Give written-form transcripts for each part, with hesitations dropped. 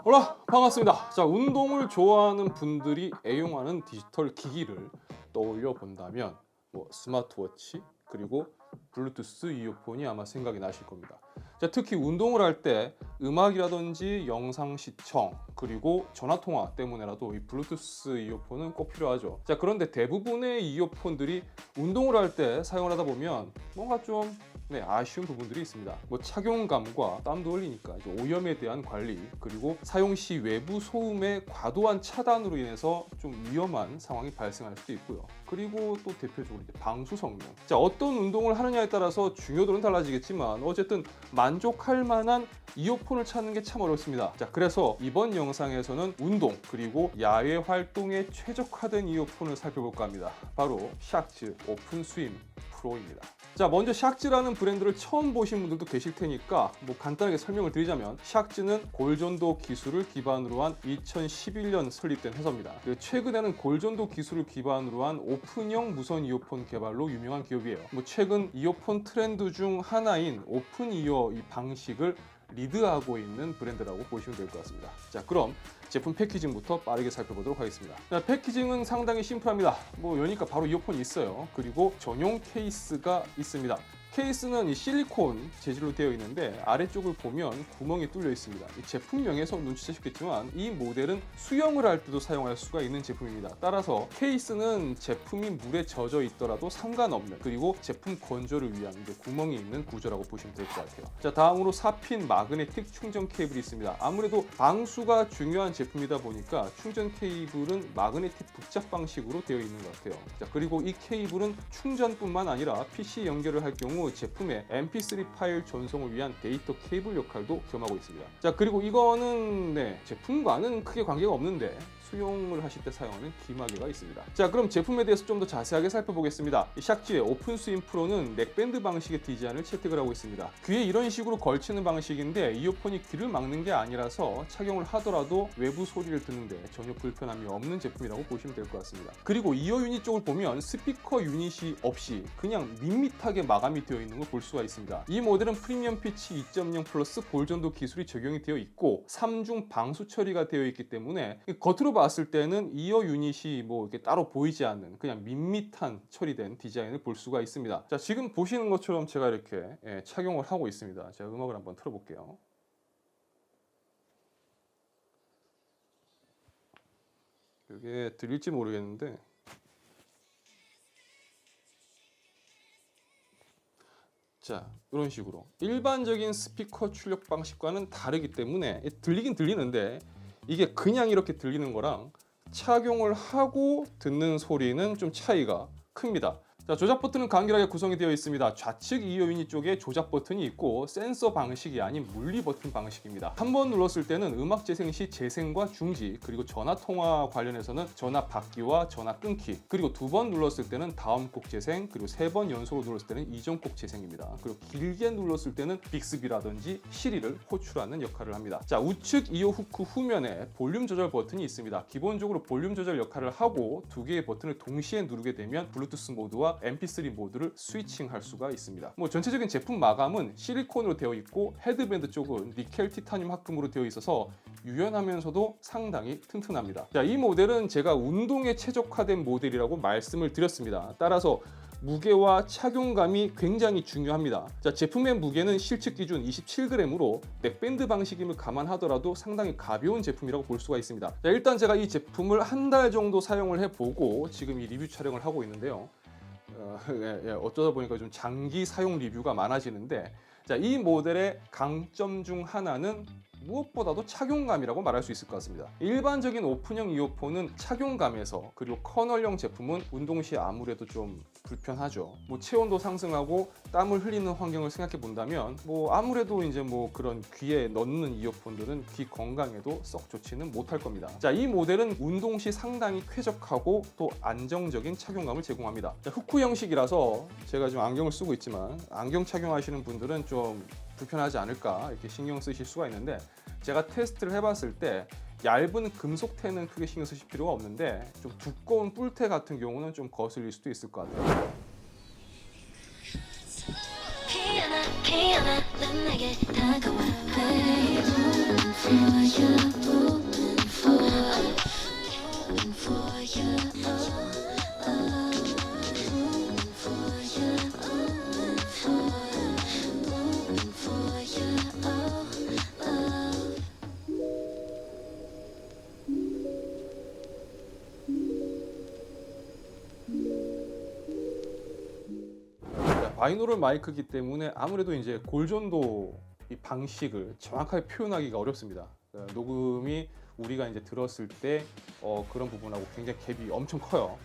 올라 반갑습니다. 자, 운동을 좋아하는 분들이 애용하는 디지털 기기를 떠올려 본다면 뭐 스마트워치 그리고 블루투스 이어폰이 아마 생각이 나실 겁니다. 자, 특히 운동을 할 때 음악이라든지 영상 시청 그리고 전화 통화 때문에라도 이 블루투스 이어폰은 꼭 필요하죠. 자, 그런데 대부분의 이어폰들이 운동을 할 때 사용을 하다 보면 뭔가 좀 아쉬운 부분들이 있습니다. 뭐 착용감과 땀도 흘리니까 이제 오염에 대한 관리 그리고 사용 시 외부 소음의 과도한 차단으로 인해서 좀 위험한 상황이 발생할 수도 있고요. 그리고 또 대표적으로 이제 방수 성능. 자, 어떤 운동을 하느냐에 따라서 중요도는 달라지겠지만 어쨌든 만족할 만한 이어폰을 찾는 게 참 어렵습니다. 자, 그래서 이번 영상에서는 운동 그리고 야외 활동에 최적화된 이어폰을 살펴볼까 합니다. 바로 샥즈 오픈 스윙 프로입니다. 자, 먼저 샥즈라는 브랜드를 처음 보신 분들도 계실 테니까 뭐 간단하게 설명을 드리자면 샥즈는 골전도 기술을 기반으로 한 2011년 설립된 회사입니다. 최근에는 골전도 기술을 기반으로 한 오픈형 무선 이어폰 개발로 유명한 기업이에요. 뭐 최근 이어폰 트렌드 중 하나인 오픈 이어 이 방식을 리드하고 있는 브랜드라고 보시면 될 것 같습니다. 자, 그럼 제품 패키징부터 빠르게 살펴보도록 하겠습니다. 자, 패키징은 상당히 심플합니다. 뭐 여니까 바로 이어폰이 있어요. 그리고 전용 케이스가 있습니다. 케이스는 이 실리콘 재질로 되어 있는데 아래쪽을 보면 구멍이 뚫려 있습니다. 이 제품명에서 눈치채셨겠지만 이 모델은 수영을 할 때도 사용할 수가 있는 제품입니다. 따라서 케이스는 제품이 물에 젖어 있더라도 상관없는 그리고 제품 건조를 위한 이제 구멍이 있는 구조라고 보시면 될 것 같아요. 자, 다음으로 4핀 마그네틱 충전 케이블이 있습니다. 아무래도 방수가 중요한 제품이다 보니까 충전 케이블은 마그네틱 붙잡 방식으로 되어 있는 것 같아요. 자, 그리고 이 케이블은 충전뿐만 아니라 PC 연결을 할 경우 제품의 MP3 파일 전송을 위한 데이터 케이블 역할도 겸하고 있습니다. 자, 그리고 이거는 제품과는 크게 관계가 없는데 수영을 하실 때 사용하는 귀마개가 있습니다. 자, 그럼 제품에 대해서 좀 더 자세하게 살펴보겠습니다. 이 샥즈의 오픈 스윙 프로는 넥밴드 방식의 디자인을 채택을 하고 있습니다. 귀에 이런 식으로 걸치는 방식인데 이어폰이 귀를 막는 게 아니라서 착용을 하더라도 외부 소리를 듣는데 전혀 불편함이 없는 제품이라고 보시면 될 것 같습니다. 그리고 이어 유닛 쪽을 보면 스피커 유닛이 없이 그냥 밋밋하게 마감이 되어 있는 걸 볼 수가 있습니다. 이 모델은 프리미엄 피치 2.0 플러스 골전도 기술이 적용이 되어 있고 3중 방수 처리가 되어 있기 때문에 겉으로 봤을 때는 이어 유닛이 뭐 이렇게 따로 보이지 않는 그냥 밋밋한 처리된 디자인을 볼 수가 있습니다. 자, 지금 보시는 것처럼 제가 이렇게 착용을 하고 있습니다. 제가 음악을 한번 틀어볼게요. 이게 들릴지 모르겠는데 자, 이런 식으로 일반적인 스피커 출력 방식과는 다르기 때문에 들리긴 들리는데 이게 그냥 이렇게 들리는 거랑 착용을 하고 듣는 소리는 좀 차이가 큽니다. 자, 조작 버튼은 간결하게 구성이 되어 있습니다. 좌측 이어 유닛 쪽에 조작 버튼이 있고 센서 방식이 아닌 물리 버튼 방식입니다. 한 번 눌렀을 때는 음악 재생 시 재생과 중지, 그리고 전화 통화 관련해서는 전화 받기와 전화 끊기, 그리고 두 번 눌렀을 때는 다음 곡 재생, 그리고 세 번 연속으로 눌렀을 때는 이전 곡 재생입니다. 그리고 길게 눌렀을 때는 빅스비라든지 시리를 호출하는 역할을 합니다. 자, 우측 이어 후크 후면에 볼륨 조절 버튼이 있습니다. 기본적으로 볼륨 조절 역할을 하고 두 개의 버튼을 동시에 누르게 되면 블루투스 모드와 MP3 모드를 스위칭할 수가 있습니다. 뭐 전체적인 제품 마감은 실리콘으로 되어 있고 헤드밴드 쪽은 니켈 티타늄 합금으로 되어 있어서 유연하면서도 상당히 튼튼합니다. 자, 이 모델은 제가 운동에 최적화된 모델이라고 말씀을 드렸습니다. 따라서 무게와 착용감이 굉장히 중요합니다. 자, 제품의 무게는 실측 기준 27g으로 넥밴드 방식임을 감안하더라도 상당히 가벼운 제품이라고 볼 수가 있습니다. 자, 일단 제가 이 제품을 한 달 정도 사용을 해보고 지금 이 리뷰 촬영을 하고 있는데요. 어쩌다 보니까 좀 장기 사용 리뷰가 많아지는데, 자, 이 모델의 강점 중 하나는 무엇보다도 착용감이라고 말할 수 있을 것 같습니다. 일반적인 오픈형 이어폰은 착용감에서, 그리고 커널형 제품은 운동 시 아무래도 좀 불편하죠. 뭐 체온도 상승하고 땀을 흘리는 환경을 생각해 본다면 뭐 아무래도 이제 뭐 그런 귀에 넣는 이어폰들은 귀 건강에도 썩 좋지는 못할 겁니다. 자, 이 모델은 운동 시 상당히 쾌적하고 또 안정적인 착용감을 제공합니다. 자, 후크 형식이라서 제가 지금 안경을 쓰고 있지만 안경 착용하시는 분들은 좀 불편하지 않을까 이렇게 신경 쓰실 수가 있는데, 제가 테스트를 해봤을 때 얇은 금속테는 크게 신경 쓰실 필요가 없는데 좀 두꺼운 뿔테 같은 경우는 좀 거슬릴 수도 있을 것 같아요. 내게 다가와 babe. 바이노럴 마이크이기 때문에 아무래도 이제 골전도 이 방식을 정확하게 표현하기가 어렵습니다. 녹음이 우리가 이제 들었을 때 그런 부분하고 굉장히 갭이 엄청 커요.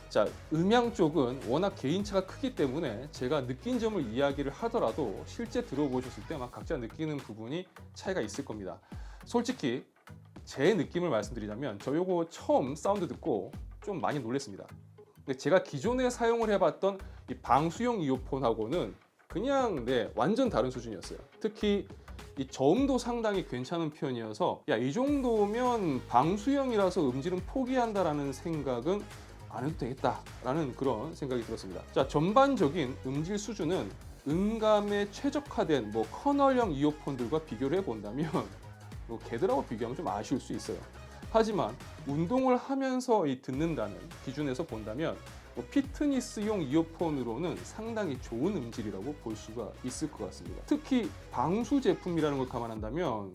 자, 음향 쪽은 워낙 개인차가 크기 때문에 제가 느낀 점을 이야기를 하더라도 실제 들어보셨을 때 막 각자 느끼는 부분이 차이가 있을 겁니다. 솔직히 제 느낌을 말씀드리자면 저 요거 처음 사운드 듣고 좀 많이 놀랐습니다. 근데 제가 기존에 사용을 해봤던 이 방수용 이어폰하고는 그냥 완전 다른 수준이었어요. 특히 이 저음도 상당히 괜찮은 편이어서 야, 이 정도면 방수형이라서 음질은 포기한다라는 생각은 안 해도 되겠다라는 그런 생각이 들었습니다. 자, 전반적인 음질 수준은 음감에 최적화된 커널형 이어폰들과 비교를 해본다면 걔들하고 비교하면 좀 아쉬울 수 있어요. 하지만 운동을 하면서 듣는다는 기준에서 본다면 피트니스용 이어폰으로는 상당히 좋은 음질이라고 볼 수가 있을 것 같습니다. 특히 방수 제품이라는 걸 감안한다면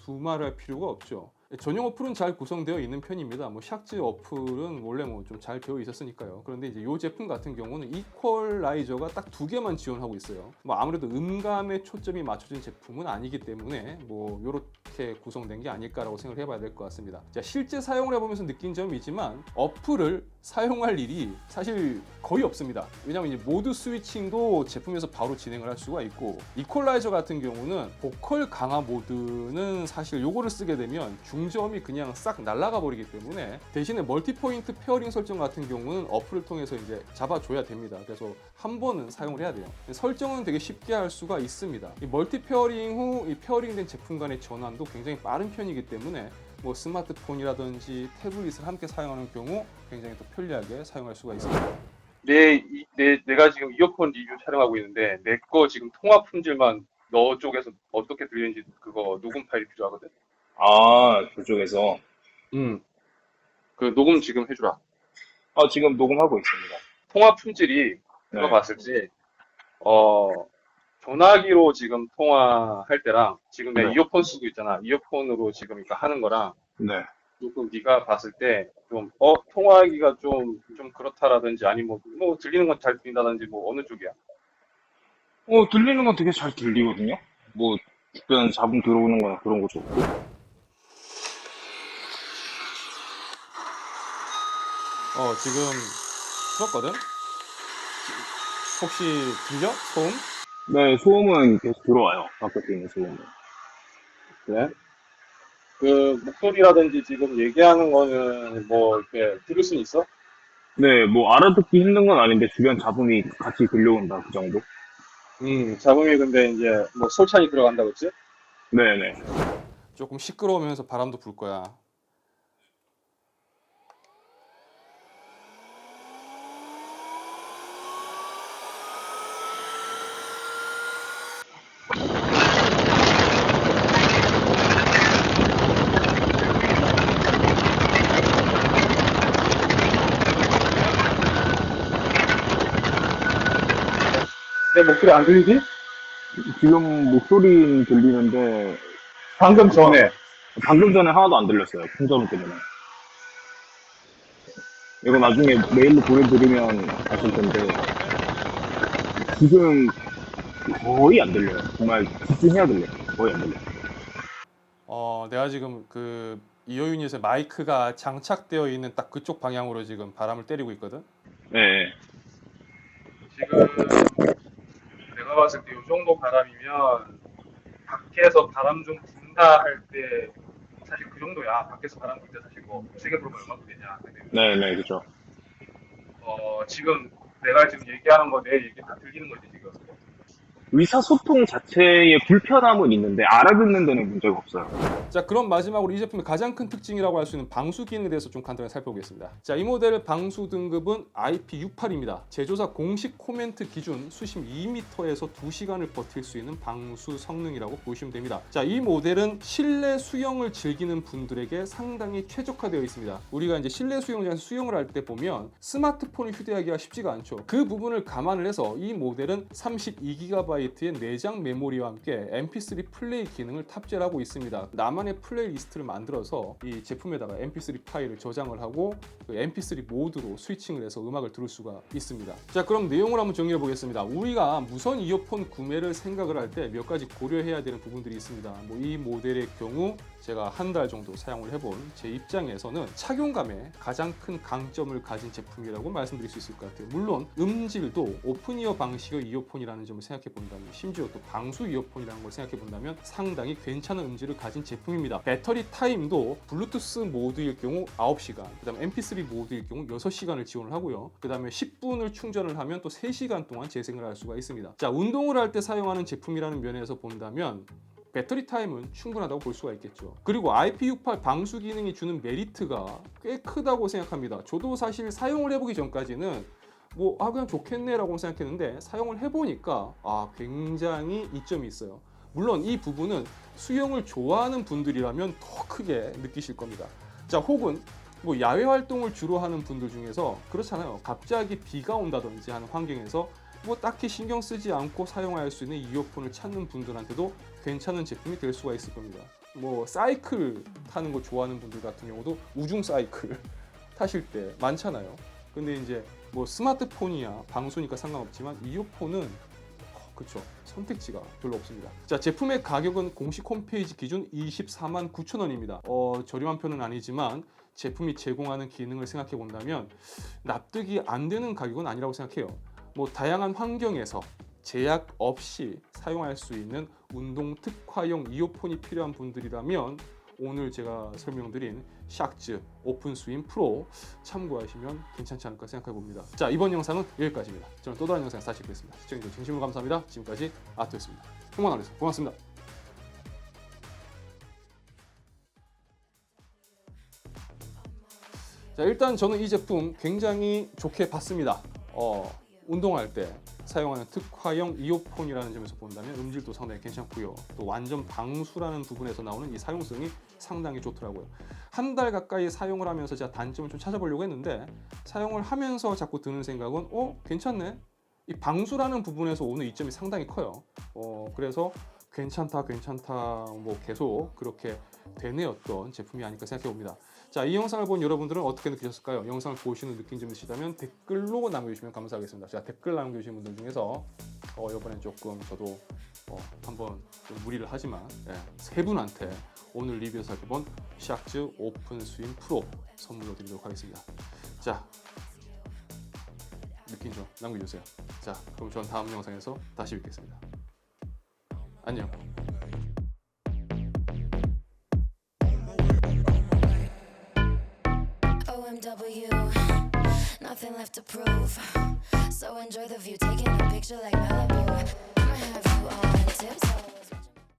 두말할 필요가 없죠. 전용 어플은 잘 구성되어 있는 편입니다. 샥즈 어플은 원래 좀 잘 되어 있었으니까요. 그런데 이제 이 제품 같은 경우는 이퀄라이저가 딱 2개만 지원하고 있어요. 아무래도 음감에 초점이 맞춰진 제품은 아니기 때문에 이렇게 구성된 게 아닐까라고 생각을 해봐야 될 것 같습니다. 자, 실제 사용을 해보면서 느낀 점이지만 어플을 사용할 일이 사실 거의 없습니다. 왜냐하면 이제 모드 스위칭도 제품에서 바로 진행을 할 수가 있고, 이퀄라이저 같은 경우는 보컬 강화 모드는 사실 요거를 쓰게 되면 중저음이 그냥 싹 날아가 버리기 때문에 대신에 멀티 포인트 페어링 설정 같은 경우는 어플을 통해서 이제 잡아줘야 됩니다. 그래서 한 번은 사용을 해야 돼요. 설정은 되게 쉽게 할 수가 있습니다. 이 멀티 페어링 후 이 페어링된 제품 간의 전환도 굉장히 빠른 편이기 때문에 스마트폰이라든지 태블릿을 함께 사용하는 경우 굉장히 또 편리하게 사용할 수가 있습니다. 내가 지금 이어폰 리뷰 촬영하고 있는데 내 거 지금 통화 품질만 너 쪽에서 어떻게 들리는지 그거 녹음 파일이 필요하거든. 아, 그쪽에서. 그 녹음 지금 해주라. 지금 녹음하고 있습니다. 통화 품질이 내가 네. 봤을 때 전화기로 지금 통화할 때랑 지금 내 네. 이어폰 쓰고 있잖아. 이어폰으로 지금 그러니까 하는 거랑 네. 조금 네가 봤을 때 좀 통화하기가 좀 그렇다라든지 아니면 들리는 건 잘 들린다든지 어느 쪽이야? 들리는 건 되게 잘 들리거든요? 주변 잡음 들어오는 거나 그런 거 좋고. 지금 풀었거든? 혹시 들려? 소음? 네, 소음은 계속 들어와요. 바깥에 있는 소음은. 그래? 그 목소리라든지 지금 얘기하는 거는 이렇게 들을 수 있어? 네, 알아듣기 힘든 건 아닌데 주변 잡음이 같이 들려온다, 그 정도? 잡음이 근데 이제 솔찬이 들어간다고 했지? 네네. 조금 시끄러우면서 바람도 불 거야. 내 목소리 안 들리지? 지금 목소리는 들리는데, 방금 전에. 방금 전에 하나도 안 들렸어요. 풍점 때문에. 이거 나중에 메일로 보내드리면 아실 텐데, 지금 거의 안 들려요. 정말 집중해야 들려요. 거의 안 들려요. 내가 지금 그 이어 유닛에 마이크가 장착되어 있는 딱 그쪽 방향으로 지금 바람을 때리고 있거든. 네. 지금 내가 봤을 때 이 정도 바람이면 밖에서 바람 좀 분다 할 때 사실 그 정도야. 밖에서 바람 불 때 사실 세게 불면 얼마나 되냐. 근데 네네, 그죠. 지금 내가 지금 얘기하는 거 내 얘기 다 들리는 거지 지금. 의사소통 자체에 불편함은 있는데 알아듣는 데는 문제가 없어요. 자, 그럼 마지막으로 이 제품의 가장 큰 특징이라고 할 수 있는 방수 기능에 대해서 좀 간단히 살펴보겠습니다. 자, 이 모델의 방수 등급은 IP68입니다. 제조사 공식 코멘트 기준 수심 2m에서 2시간을 버틸 수 있는 방수 성능이라고 보시면 됩니다. 자, 이 모델은 실내 수영을 즐기는 분들에게 상당히 최적화되어 있습니다. 우리가 이제 실내 수영장에서 수영을 할 때 보면 스마트폰을 휴대하기가 쉽지가 않죠. 그 부분을 감안을 해서 이 모델은 32GB GB의 내장 메모리와 함께 MP3 플레이 기능을 탑재를 하고 있습니다. 나만의 플레이리스트를 만들어서 이 제품에다가 MP3 파일을 저장을 하고 그 MP3 모드로 스위칭을 해서 음악을 들을 수가 있습니다. 자, 그럼 내용을 한번 정리해 보겠습니다. 우리가 무선 이어폰 구매를 생각을 할 때 몇 가지 고려해야 되는 부분들이 있습니다. 뭐 이 모델의 경우 제가 한 달 정도 사용을 해본 제 입장에서는 착용감에 가장 큰 강점을 가진 제품이라고 말씀드릴 수 있을 것 같아요. 물론 음질도 오픈이어 방식의 이어폰이라는 점을 생각해 본다면, 심지어 또 방수 이어폰이라는 걸 생각해 본다면 상당히 괜찮은 음질을 가진 제품입니다. 배터리 타임도 블루투스 모드일 경우 9시간, 그 다음에 MP3 모드일 경우 6시간을 지원을 하고요. 그 다음에 10분을 충전을 하면 또 3시간 동안 재생을 할 수가 있습니다. 자, 운동을 할 때 사용하는 제품이라는 면에서 본다면 배터리 타임은 충분하다고 볼 수가 있겠죠. 그리고 IP68 방수 기능이 주는 메리트가 꽤 크다고 생각합니다. 저도 사실 사용을 해보기 전까지는 그냥 좋겠네 라고 생각했는데 사용을 해보니까 굉장히 이점이 있어요. 물론 이 부분은 수영을 좋아하는 분들이라면 더 크게 느끼실 겁니다. 자, 혹은 야외 활동을 주로 하는 분들 중에서 그렇잖아요. 갑자기 비가 온다든지 하는 환경에서 딱히 신경 쓰지 않고 사용할 수 있는 이어폰을 찾는 분들한테도 괜찮은 제품이 될 수가 있을 겁니다. 사이클 타는 거 좋아하는 분들 같은 경우도 우중 사이클 타실 때 많잖아요. 근데 이제 스마트폰이야 방수니까 상관없지만 이어폰은 그렇죠. 선택지가 별로 없습니다. 자, 제품의 가격은 공식 홈페이지 기준 24만 9천 원입니다. 저렴한 편은 아니지만 제품이 제공하는 기능을 생각해 본다면 납득이 안 되는 가격은 아니라고 생각해요. 다양한 환경에서 제약 없이 사용할 수 있는 운동 특화용 이어폰이 필요한 분들이라면 오늘 제가 설명드린 샥즈 오픈 스윙 프로 참고하시면 괜찮지 않을까 생각해 봅니다. 자, 이번 영상은 여기까지입니다. 저는 또 다른 영상에서 다시 뵙겠습니다. 시청해주셔서 진심으로 감사합니다. 지금까지 아토였습니다. 홍만아리스 고맙습니다. 자, 일단 저는 이 제품 굉장히 좋게 봤습니다. 운동할 때 사용하는 특화형 이어폰이라는 점에서 본다면 음질도 상당히 괜찮고요. 또 완전 방수라는 부분에서 나오는 이 사용성이 상당히 좋더라고요. 한 달 가까이 사용을 하면서 제가 단점을 좀 찾아보려고 했는데 사용을 하면서 자꾸 드는 생각은 괜찮네. 이 방수라는 부분에서 오는 이점이 상당히 커요. 그래서 괜찮다 계속 그렇게 되뇌었던 제품이 아닐까 생각해 봅니다. 자, 이 영상을 본 여러분들은 어떻게 느끼셨을까요? 영상을 보시는 느낀 점 있으시다면 댓글로 남겨주시면 감사하겠습니다. 제가 댓글 남겨주신 분들 중에서 이번엔 조금 저도 한번 좀 무리를 하지만 3분한테 오늘 리뷰에서 살펴본 샥즈 오픈 스윙 프로 선물로 드리도록 하겠습니다. 자, 느낀 점 남겨주세요. 자, 그럼 저는 다음 영상에서 다시 뵙겠습니다. 안녕. OMW, nothing left to prove. So enjoy the view, taking a picture like Malibu. I'ma have you on tiptoes.